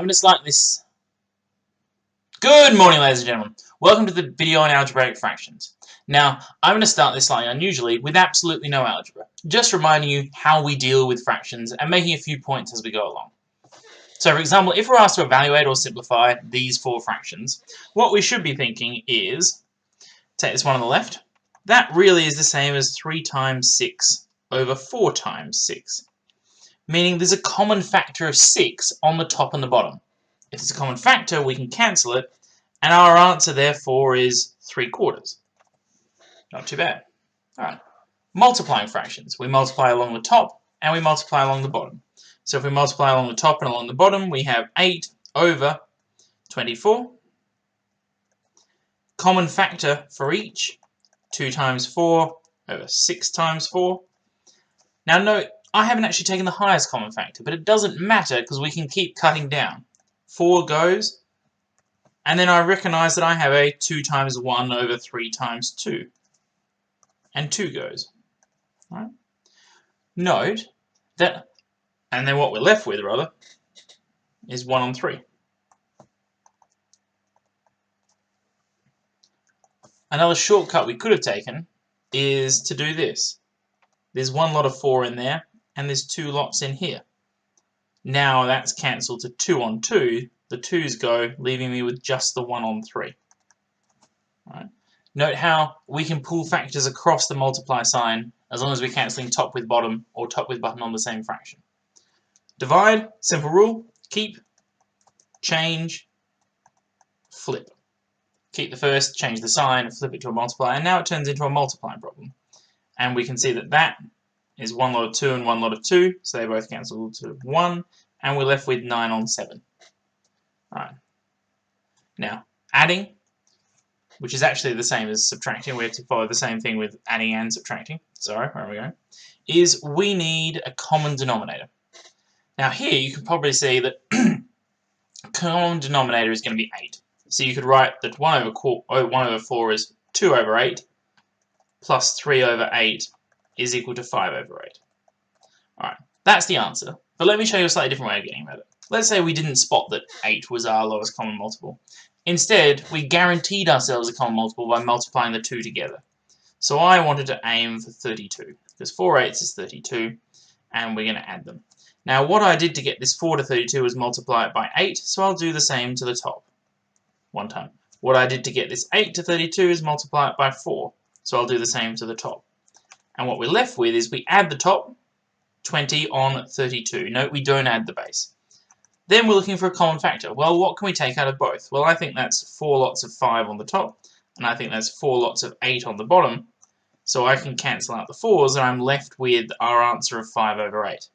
I'm going to start this. Good morning, ladies and gentlemen. Welcome to the video on algebraic fractions. Now, I'm going to start this slightly unusually with absolutely no algebra, just reminding you how we deal with fractions and making a few points as we go along. So, for example, if we're asked to evaluate or simplify these four fractions, what we should be thinking is, take this one on the left, that really is the same as 3 times 6 over 4 times 6. Meaning there's a common factor of 6 on the top and the bottom. If it's a common factor, we can cancel it, and our answer therefore is 3/4. Not too bad. Alright. Multiplying fractions. We multiply along the top, and we multiply along the bottom. So if we multiply along the top and along the bottom, we have 8 over 24. Common factor for each, 2 times 4 over 6 times 4. Now note, I haven't actually taken the highest common factor, but it doesn't matter because we can keep cutting down. 4 goes, and then I recognise that I have a 2 times 1 over 3 times 2. And 2 goes. Right? Note that, and then what we're left with, rather, is 1 on 3. Another shortcut we could have taken is to do this. There's one lot of 4 in there, and there's 2 lots in here. Now that's cancelled to 2 on 2. The 2's go, leaving me with just the 1 on 3. Right. Note how we can pull factors across the multiply sign as long as we're cancelling top with bottom or top with bottom on the same fraction. Divide, simple rule, keep, change, flip. Keep the first, change the sign, flip it to a multiply, and now it turns into a multiplying problem. And we can see that that is 1 lot of 2 and 1 lot of 2, so they both cancel to 1, and we're left with 9 on 7. Alright. Now, adding, which is actually the same as subtracting, we have to follow the same thing with adding and subtracting, sorry, where are we going, is we need a common denominator. Now here you can probably see that common denominator is going to be 8. So you could write that 1 over 4 is 2 over 8, plus 3 over 8 is equal to 5 over 8. Alright, that's the answer. But let me show you a slightly different way of getting at it. Let's say we didn't spot that 8 was our lowest common multiple. Instead, we guaranteed ourselves a common multiple by multiplying the 2 together. So I wanted to aim for 32, because 4 eighths is 32, and we're going to add them. Now what I did to get this 4 to 32 was multiply it by 8, so I'll do the same to the top. One time. What I did to get this 8 to 32 is multiply it by 4, so I'll do the same to the top. And what we're left with is we add the top, 20 on 32. Note we don't add the base. Then we're looking for a common factor. Well, what can we take out of both? Well, I think that's 4 lots of 5 on the top, and I think that's 4 lots of 8 on the bottom. So I can cancel out the 4's, and I'm left with our answer of 5 over 8.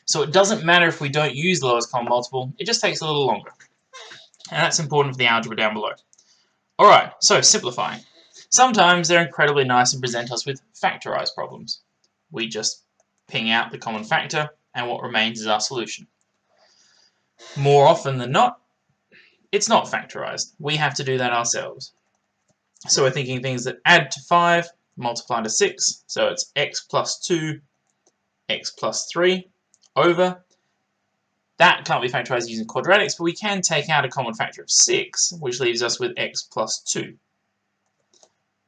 So it doesn't matter if we don't use the lowest common multiple, it just takes a little longer. And that's important for the algebra down below. Alright, so simplifying. Sometimes they're incredibly nice and present us with factorized problems. We just ping out the common factor, and what remains is our solution. More often than not, it's not factorized. We have to do that ourselves. So we're thinking things that add to 5, multiply to 6, so it's x plus 2, x plus 3, over. That can't be factorized using quadratics, but we can take out a common factor of 6, which leaves us with x plus 2.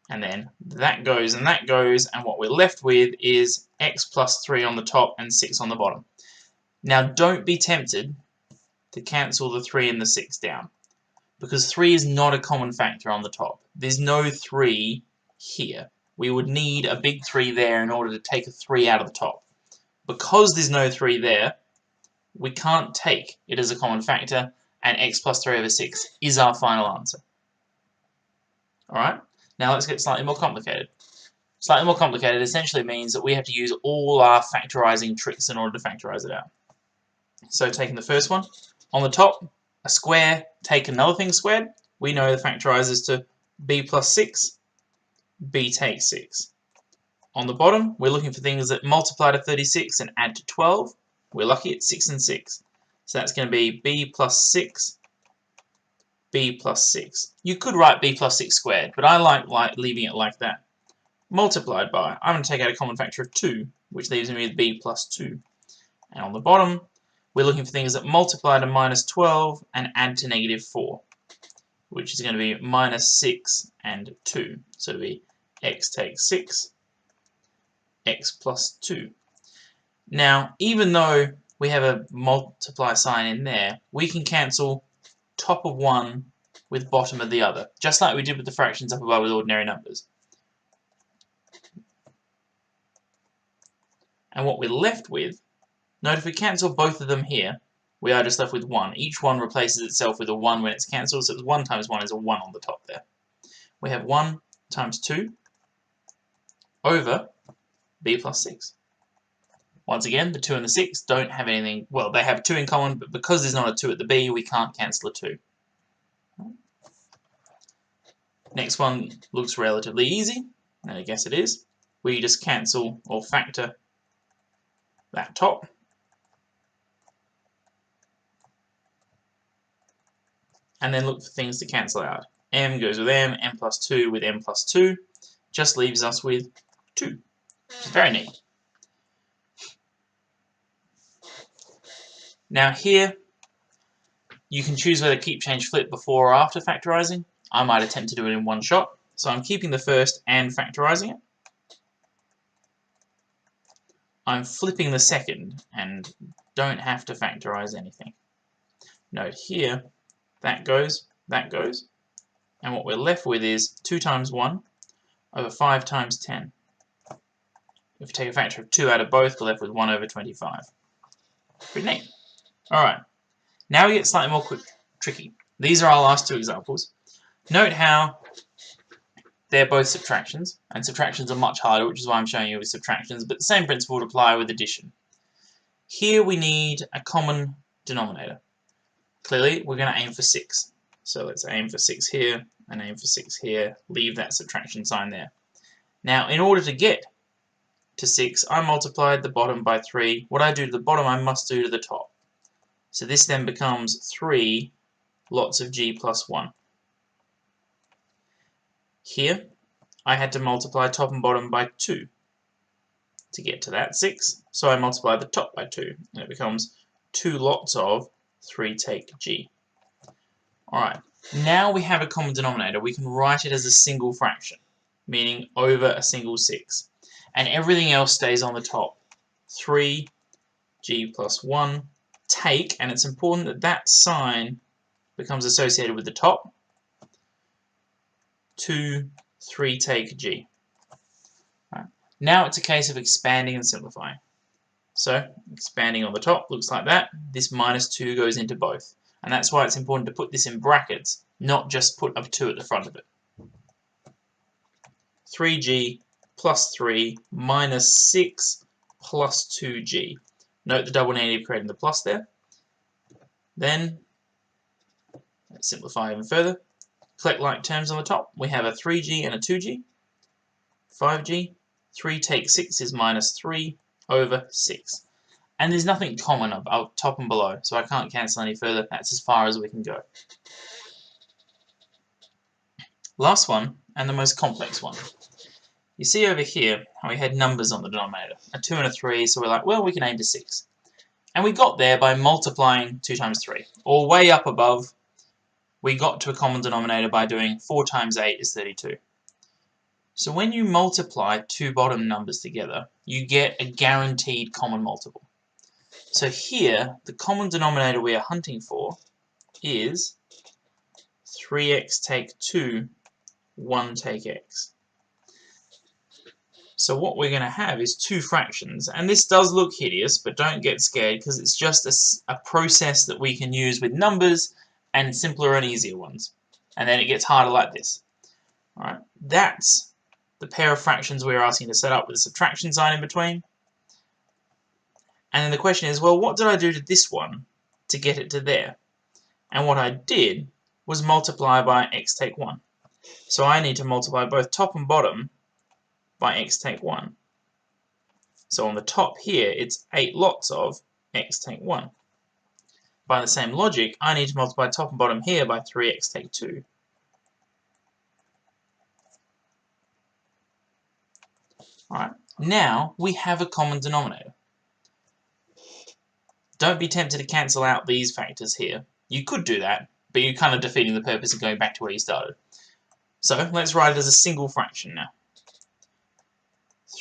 And then that goes, and what we're left with is x plus 3 on the top and 6 on the bottom. Now don't be tempted to cancel the 3 and the 6 down, because 3 is not a common factor on the top. There's no 3 here. We would need a big 3 there in order to take a 3 out of the top. Because there's no 3 there, we can't take it as a common factor, and x plus 3 over 6 is our final answer. Alright, now let's get slightly more complicated. Slightly more complicated essentially means that we have to use all our factorizing tricks in order to factorize it out. So taking the first one, on the top, a square, take another thing squared. We know the factorizers to b plus 6, b takes 6. On the bottom, we're looking for things that multiply to 36 and add to 12. We're lucky it's 6 and 6. So that's going to be b plus 6, b plus 6. You could write b plus 6 squared, but I like leaving it like that. Multiplied by, I'm going to take out a common factor of 2, which leaves me with b plus 2. And on the bottom, we're looking for things that multiply to minus 12 and add to negative 4, which is going to be minus 6 and 2. So it'll be x takes 6, x plus 2. Now, even though we have a multiply sign in there, we can cancel top of one with bottom of the other, just like we did with the fractions up above with ordinary numbers. And what we're left with, note if we cancel both of them here, we are just left with 1. Each one replaces itself with a 1 when it's cancelled, so it's 1 times 1 is a 1 on the top there. We have 1 times 2 over b plus 6. Once again, the 2 and the 6 don't have anything, well, they have 2 in common, but because there's not a 2 at the b, we can't cancel a 2. Next one looks relatively easy, and I guess it is. We just cancel or factor that top. And then look for things to cancel out. M goes with m plus 2 with m plus 2. Just leaves us with 2. Which is very neat. Now here, you can choose whether keep, change, flip before or after factorising. I might attempt to do it in one shot. So I'm keeping the first and factorising it. I'm flipping the second and don't have to factorise anything. Note here, that goes, and what we're left with is 2 times 1 over 5 times 10. If we take a factor of 2 out of both, we're left with 1 over 25. Pretty neat. Alright, now we get slightly more tricky. These are our last two examples. Note how they're both subtractions, and subtractions are much harder, which is why I'm showing you with subtractions, but the same principle would apply with addition. Here we need a common denominator. Clearly, we're going to aim for 6. So let's aim for 6 here, and aim for 6 here, leave that subtraction sign there. Now, in order to get to 6, I multiplied the bottom by 3. What I do to the bottom, I must do to the top. So this then becomes 3 lots of g plus 1. Here, I had to multiply top and bottom by 2 to get to that 6. So I multiply the top by 2, and it becomes 2 lots of 3 take g. Alright, now we have a common denominator. We can write it as a single fraction, meaning over a single 6. And everything else stays on the top. 3 g plus 1 take, and it's important that that sign becomes associated with the top. 2, 3 take g. Right. Now it's a case of expanding and simplifying. So, expanding on the top looks like that. This minus 2 goes into both. And that's why it's important to put this in brackets, not just put a 2 at the front of it. 3g plus 3 minus 6 plus 2g. Note the double negative creating the plus there. Then, let's simplify even further. Collect like terms on the top. We have a 3g and a 2g. 5g. 3 take 6 is minus 3 over 6. And there's nothing common up top and below, so I can't cancel any further. That's as far as we can go. Last one, and the most complex one. You see over here how we had numbers on the denominator. A 2 and a 3, so we're like, well, we can aim to 6. And we got there by multiplying 2 times 3. Or way up above, we got to a common denominator by doing 4 times 8 is 32. So when you multiply two bottom numbers together, you get a guaranteed common multiple. So here, the common denominator we are hunting for is 3x take 2, 1 take x. So what we're going to have is two fractions, and this does look hideous, but don't get scared because it's just a process that we can use with numbers and simpler and easier ones. And then it gets harder like this. Alright, that's the pair of fractions we're asking to set up with a subtraction sign in between. And then the question is, well, what did I do to this one to get it to there? And what I did was multiply by x take 1. So I need to multiply both top and bottom by x take 1. So on the top here, it's 8 lots of x take 1. By the same logic, I need to multiply top and bottom here by 3x take 2. Alright, now we have a common denominator. Don't be tempted to cancel out these factors here. You could do that, but you're kind of defeating the purpose of going back to where you started. So let's write it as a single fraction now.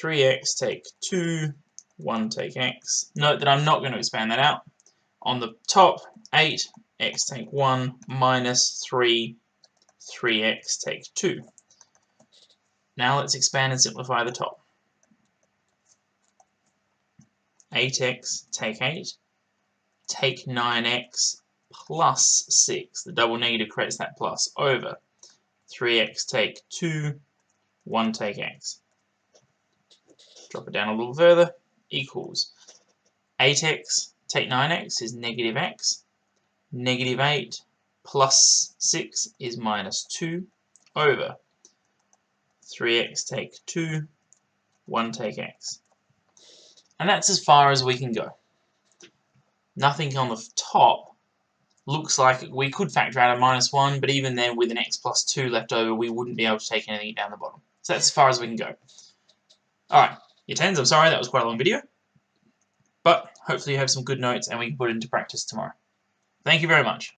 3x take 2, 1 take x. Note that I'm not going to expand that out. On the top, 8, x take 1, minus 3, 3x take 2. Now let's expand and simplify the top. 8x take 8, take 9x plus 6. The double negative creates that plus over 3x take 2, 1 take x. Drop it down a little further, equals 8x take 9x is negative x, negative 8 plus 6 is minus 2 over 3x take 2, 1 take x. And that's as far as we can go. Nothing on the top looks like we could factor out a minus 1, but even then with an x plus 2 left over, we wouldn't be able to take anything down the bottom. So that's as far as we can go. Alright, your 10s, I'm sorry, that was quite a long video. But hopefully you have some good notes and we can put it into practice tomorrow. Thank you very much.